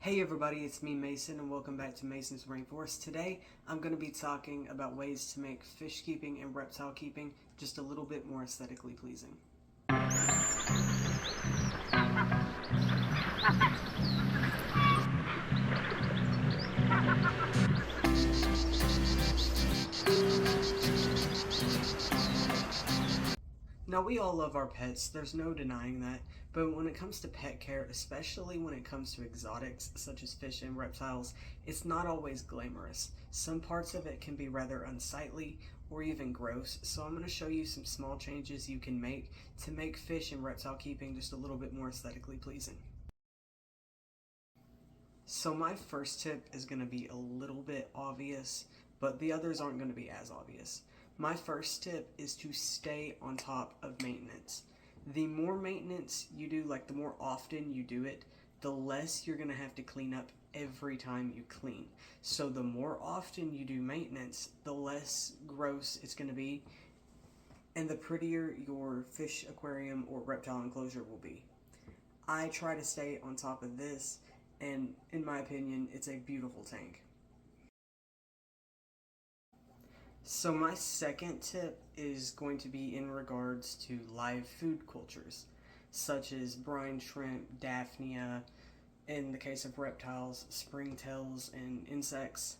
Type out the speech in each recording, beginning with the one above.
Hey everybody, it's me Mason and welcome back to Mason's Rainforest. Today I'm going to be talking about ways to make fish keeping and reptile keeping just a little bit more aesthetically pleasing. Now, we all love our pets, there's no denying that, but when it comes to pet care, especially when it comes to exotics such as fish and reptiles, it's not always glamorous. Some parts of it can be rather unsightly or even gross, so I'm going to show you some small changes you can make to make fish and reptile keeping just a little bit more aesthetically pleasing. So my first tip is going to be a little bit obvious, but the others aren't going to be as obvious. My first tip is to stay on top of maintenance. The more maintenance you do, like the more often you do it, the less you're going to have to clean up every time you clean. So the more often you do maintenance, the less gross it's going to be, and the prettier your fish aquarium or reptile enclosure will be. I try to stay on top of this, and in my opinion, it's a beautiful tank. So my second tip is going to be in regards to live food cultures, such as brine shrimp, daphnia, in the case of reptiles, springtails, and insects.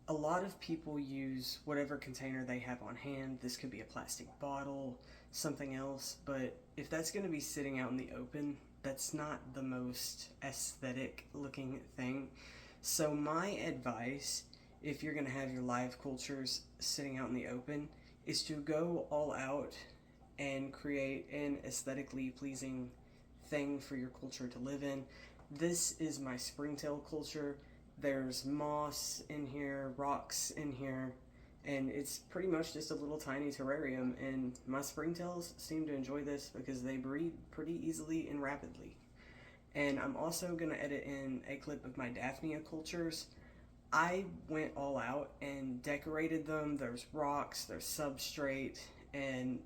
A lot of people use whatever container they have on hand. This could be a plastic bottle, something else, but if that's going to be sitting out in the open, that's not the most aesthetic looking thing. So my advice, if you're going to have your live cultures sitting out in the open, is to go all out and create an aesthetically pleasing thing for your culture to live in. This is my springtail culture. There's moss in here, rocks in here, and it's pretty much just a little tiny terrarium, and my springtails seem to enjoy this because they breed pretty easily and rapidly. And I'm also going to edit in a clip of my Daphnia cultures. I went all out and decorated them. There's rocks, there's substrate, and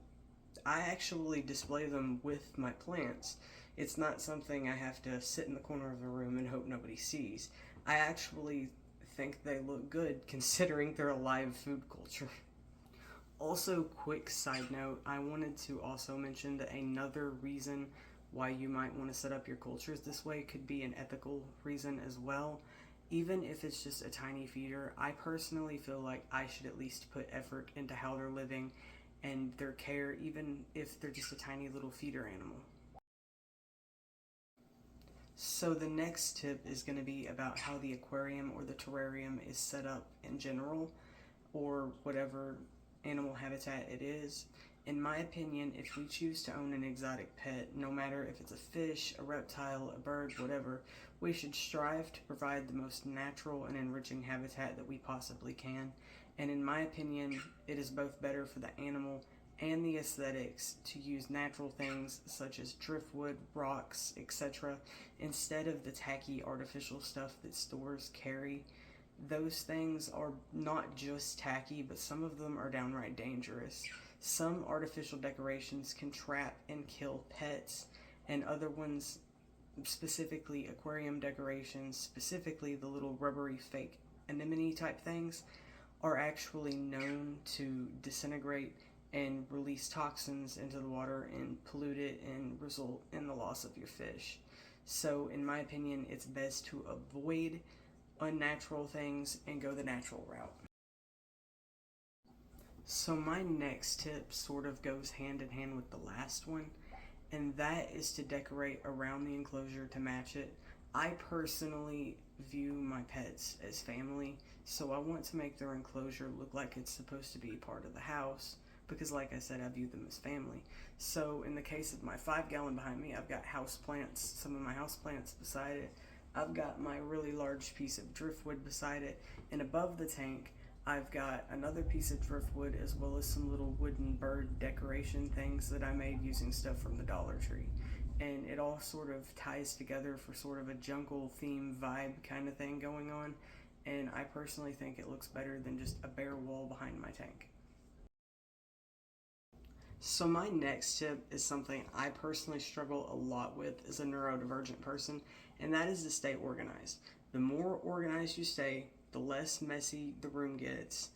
I actually display them with my plants. It's not something I have to sit in the corner of the room and hope nobody sees. I actually think they look good considering they're a live food culture. Also, quick side note, I wanted to also mention that another reason why you might want to set up your cultures this way could be an ethical reason as well. Even if it's just a tiny feeder, I personally feel like I should at least put effort into how they're living and their care, even if they're just a tiny little feeder animal. So the next tip is going to be about how the aquarium or the terrarium is set up in general, or whatever animal habitat it is. In my opinion, if we choose to own an exotic pet, no matter if it's a fish, a reptile, a bird, whatever, we should strive to provide the most natural and enriching habitat that we possibly can. And in my opinion, it is both better for the animal and the aesthetics to use natural things such as driftwood, rocks, etc., instead of the tacky artificial stuff that stores carry. Those things are not just tacky, but some of them are downright dangerous. Some artificial decorations can trap and kill pets, and other ones, specifically aquarium decorations, specifically the little rubbery fake anemone type things, are actually known to disintegrate and release toxins into the water and pollute it and result in the loss of your fish. So in my opinion, it's best to avoid unnatural things and go the natural route. So my next tip sort of goes hand in hand with the last one, and that is to decorate around the enclosure to match it. I personally view my pets as family, so I want to make their enclosure look like it's supposed to be part of the house because, like I said, I view them as family. So in the case of my 5 gallon behind me, I've got house plants, some of my house plants beside it. I've got my really large piece of driftwood beside it, and above the tank I've got another piece of driftwood as well as some little wooden bird decoration things that I made using stuff from the Dollar Tree. And it all sort of ties together for sort of a jungle theme vibe kind of thing going on, and I personally think it looks better than just a bare wall behind my tank. So my next tip is something I personally struggle a lot with as a neurodivergent person, and that is to stay organized. The more organized you stay, the less messy the room gets,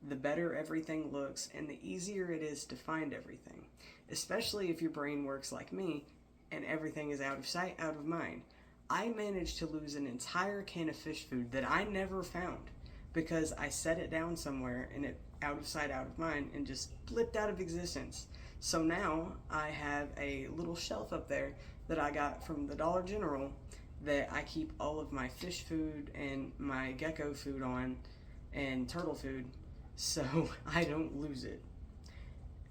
the better everything looks, and the easier it is to find everything, especially if your brain works like me and everything is out of sight, out of mind. I managed to lose an entire can of fish food that I never found because I set it down somewhere and it out of sight, out of mind, and just blipped out of existence. So now I have a little shelf up there that I got from the Dollar General that I keep all of my fish food and my gecko food on and turtle food so I don't lose it.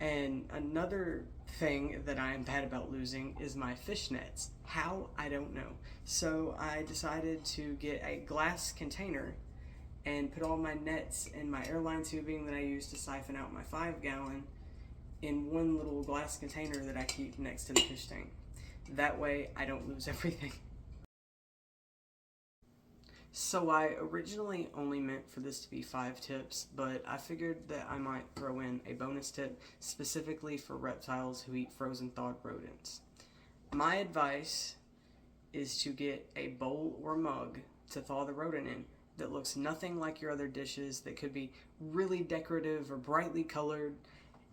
And another thing that I am bad about losing is my fish nets. How? I don't know. So I decided to get a glass container and put all my nets and my airline tubing that I use to siphon out my 5-gallon in one little glass container that I keep next to the fish tank. That way I don't lose everything. So I originally only meant for this to be 5 tips, but I figured that I might throw in a bonus tip specifically for reptiles who eat frozen thawed rodents. My advice is to get a bowl or mug to thaw the rodent in that looks nothing like your other dishes, that could be really decorative or brightly colored.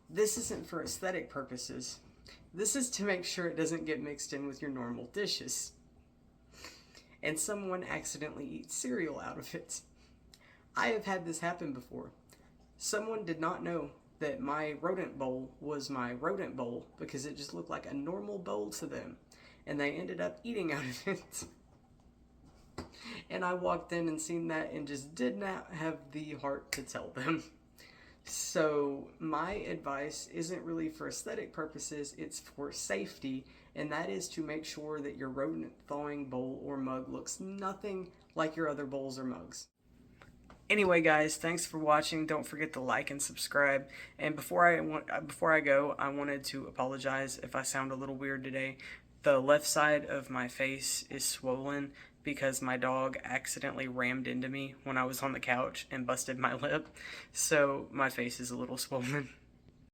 This isn't for aesthetic purposes. This is to make sure it doesn't get mixed in with your normal dishes and someone accidentally eats cereal out of it. I have had this happen before. Someone did not know that my rodent bowl was my rodent bowl because it just looked like a normal bowl to them, and they ended up eating out of it. And I walked in and seen that and just did not have the heart to tell them. So my advice isn't really for aesthetic purposes, it's for safety, and that is to make sure that your rodent thawing bowl or mug looks nothing like your other bowls or mugs. Anyway, guys, thanks for watching. Don't forget to like and subscribe. And before I go, I wanted to apologize if I sound a little weird today. The left side of my face is swollen because my dog accidentally rammed into me when I was on the couch and busted my lip. So my face is a little swollen.